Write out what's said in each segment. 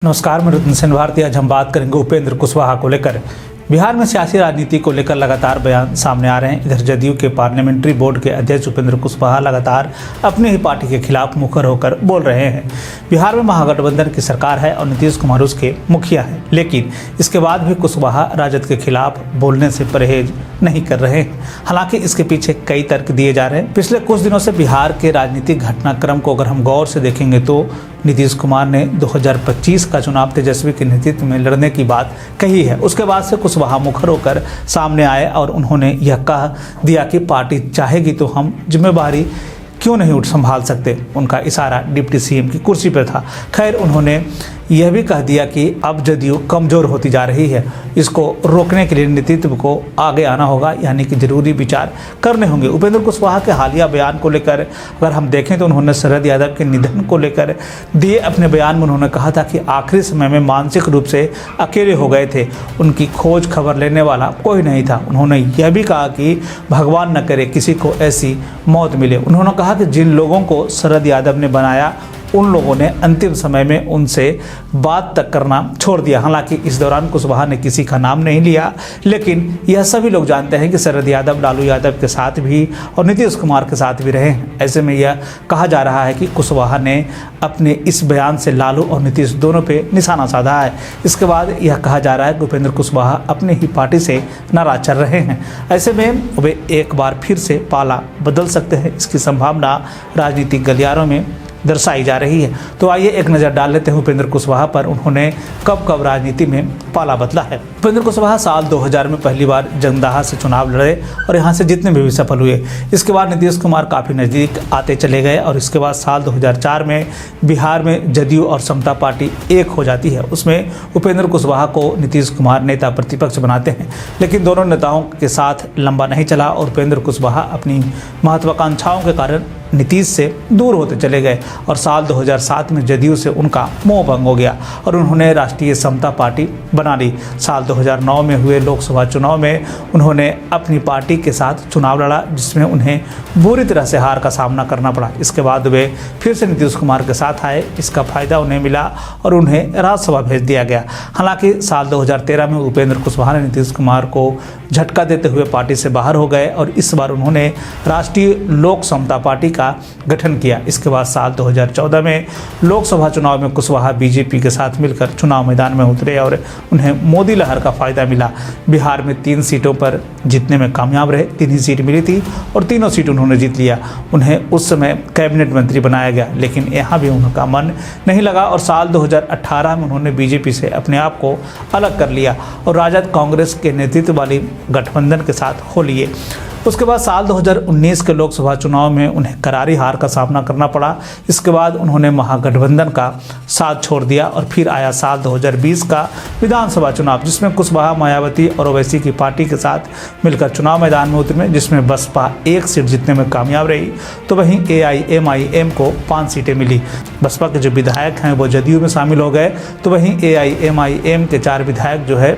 नमस्कार, मैं रतन सेन भारती। आज हम बात करेंगे उपेंद्र कुशवाहा को लेकर। बिहार में सियासी राजनीति को लेकर लगातार बयान सामने आ रहे हैं। इधर जदयू के पार्लियामेंट्री बोर्ड के अध्यक्ष उपेंद्र कुशवाहा लगातार अपनी ही पार्टी के खिलाफ मुखर होकर बोल रहे हैं। बिहार में महागठबंधन की सरकार है और नीतीश कुमार उसके मुखिया हैं, लेकिन इसके बाद भी कुशवाहा राजद के खिलाफ बोलने से परहेज नहीं कर रहे हैं। हालांकि इसके पीछे कई तर्क दिए जा रहे हैं। पिछले कुछ दिनों से बिहार के राजनीतिक घटनाक्रम को अगर हम गौर से देखेंगे तो नीतीश कुमार ने 2025 का चुनाव तेजस्वी के नेतृत्व में लड़ने की बात कही है। उसके बाद से कुशवाहा मुखर होकर सामने आए और उन्होंने यह कह दिया कि पार्टी चाहेगी तो हम जिम्मेदारी क्यों नहीं संभाल सकते। उनका इशारा डिप्टी सीएम की कुर्सी पर था। खैर, उन्होंने यह भी कह दिया कि अब जदयू कमज़ोर होती जा रही है, इसको रोकने के लिए नेतृत्व को आगे आना होगा, यानी कि जरूरी विचार करने होंगे। उपेंद्र कुशवाहा के हालिया बयान को लेकर अगर हम देखें तो उन्होंने शरद यादव के निधन को लेकर दिए अपने बयान में उन्होंने कहा था कि आखिरी समय में मानसिक रूप से अकेले हो गए थे, उनकी खोज खबर लेने वाला कोई नहीं था। उन्होंने यह भी कहा कि भगवान न करे किसी को ऐसी मौत मिले। उन्होंने कहा कि जिन लोगों को शरद यादव ने बनाया उन लोगों ने अंतिम समय में उनसे बात तक करना छोड़ दिया। हालांकि इस दौरान कुशवाहा ने किसी का नाम नहीं लिया, लेकिन यह सभी लोग जानते हैं कि शरद यादव लालू यादव के साथ भी और नीतीश कुमार के साथ भी रहे हैं। ऐसे में यह कहा जा रहा है कि कुशवाहा ने अपने इस बयान से लालू और नीतीश दोनों पे निशाना साधा है। इसके बाद यह कहा जा रहा है कि उपेंद्र कुशवाहा अपनी ही पार्टी से नाराज चल रहे हैं। ऐसे में वे एक बार फिर से पाला बदल सकते हैं, इसकी संभावना राजनीतिक गलियारों में दर्शाई जा रही है। तो आइए एक नज़र डाल लेते हैं उपेंद्र कुशवाहा पर, उन्होंने कब कब राजनीति में पाला बदला है। उपेंद्र कुशवाहा साल 2000 में पहली बार जंगदाहा से चुनाव लड़े और यहां से जितने में भी सफल हुए। इसके बाद नीतीश कुमार काफ़ी नज़दीक आते चले गए और इसके बाद साल 2004 में बिहार में जदयू और समता पार्टी एक हो जाती है। उसमें उपेंद्र कुशवाहा को नीतीश कुमार नेता प्रतिपक्ष बनाते हैं, लेकिन दोनों नेताओं के साथ लंबा नहीं चला और उपेंद्र कुशवाहा अपनी महत्वाकांक्षाओं के कारण नीतीश से दूर होते चले गए और साल 2007 में जदयू से उनका मोह भंग हो गया और उन्होंने राष्ट्रीय समता पार्टी बना ली। साल 2009 में हुए लोकसभा चुनाव में उन्होंने अपनी पार्टी के साथ चुनाव लड़ा, जिसमें उन्हें बुरी तरह से हार का सामना करना पड़ा। इसके बाद वे फिर से नीतीश कुमार के साथ आए, इसका फायदा उन्हें मिला और उन्हें राज्यसभा भेज दिया गया। हालांकि साल 2013 में उपेंद्र कुशवाहा ने नीतीश कुमार को झटका देते हुए पार्टी से बाहर हो गए और इस बार उन्होंने राष्ट्रीय लोक समता पार्टी का गठन किया। इसके बाद साल 2014 में लोकसभा चुनाव में कुशवाहा बीजेपी के साथ मिलकर चुनाव मैदान में उतरे और उन्हें मोदी लहर का फायदा मिला। बिहार में 3 सीटों पर जीतने में कामयाब रहे, 3 ही सीट मिली थी और तीनों सीट उन्होंने जीत लिया। उन्हें उस समय कैबिनेट मंत्री बनाया गया, लेकिन यहाँ भी उनका मन नहीं लगा और साल 2018 में उन्होंने बीजेपी से अपने आप को अलग कर लिया और राजद कांग्रेस के नेतृत्व वाली गठबंधन के साथ हो लिए। उसके बाद साल 2019 के लोकसभा चुनाव में उन्हें करारी हार का सामना करना पड़ा। इसके बाद उन्होंने महागठबंधन का साथ छोड़ दिया और फिर आया साल 2020 का विधानसभा चुनाव, जिसमें कुशवाहा, मायावती और ओवैसी की पार्टी के साथ मिलकर चुनाव मैदान में उतरे, जिसमें बसपा 1 सीट जीतने में कामयाब रही तो वहीं AIMIM को 5 सीटें मिली। बसपा के जो विधायक हैं वो जदयू में शामिल हो गए तो वहीं AIMIM के 4 विधायक जो है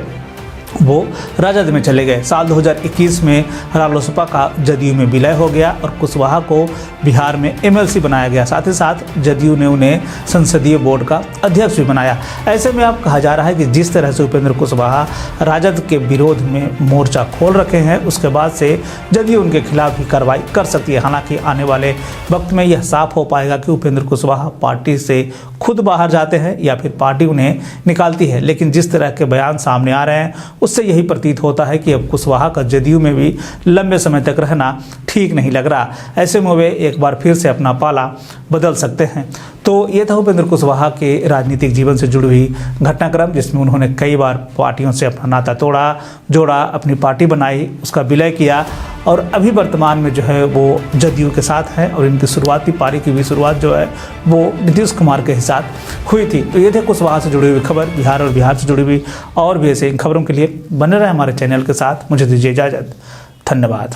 वो राजद में चले गए। साल 2021 में रालोसपा का जदयू में विलय हो गया और कुशवाहा को बिहार में MLC बनाया गया। साथ ही साथ जदयू ने उन्हें संसदीय बोर्ड का अध्यक्ष भी बनाया। ऐसे में अब कहा जा रहा है कि जिस तरह से उपेंद्र कुशवाहा राजद के विरोध में मोर्चा खोल रखे हैं, उसके बाद से जदयू उनके खिलाफ ही कार्रवाई कर सकती है। हालांकि आने वाले वक्त में यह साफ हो पाएगा कि उपेंद्र कुशवाहा पार्टी से खुद बाहर जाते हैं या फिर पार्टी उन्हें निकालती है, लेकिन जिस तरह के बयान सामने आ रहे हैं उससे यही प्रतीत होता है कि अब कुशवाहा का जदयू में भी लंबे समय तक रहना ठीक नहीं लग रहा। ऐसे में वे एक बार फिर से अपना पाला बदल सकते हैं। तो ये था उपेंद्र कुशवाहा के राजनीतिक जीवन से जुड़ी हुई घटनाक्रम, जिसमें उन्होंने कई बार पार्टियों से अपना नाता जोड़ा, अपनी पार्टी बनाई, उसका विलय किया और अभी वर्तमान में जो है वो जदयू के साथ है और इनकी शुरुआती पारी की भी शुरुआत जो है वो नीतीश कुमार के साथ हुई थी। तो ये थे कुशवाहा से जुड़ी हुई खबर, बिहार और बिहार से जुड़ी हुई और भी ऐसे इन खबरों के लिए बने रहे हमारे चैनल के साथ। मुझे दीजिए इजाज़त। धन्यवाद।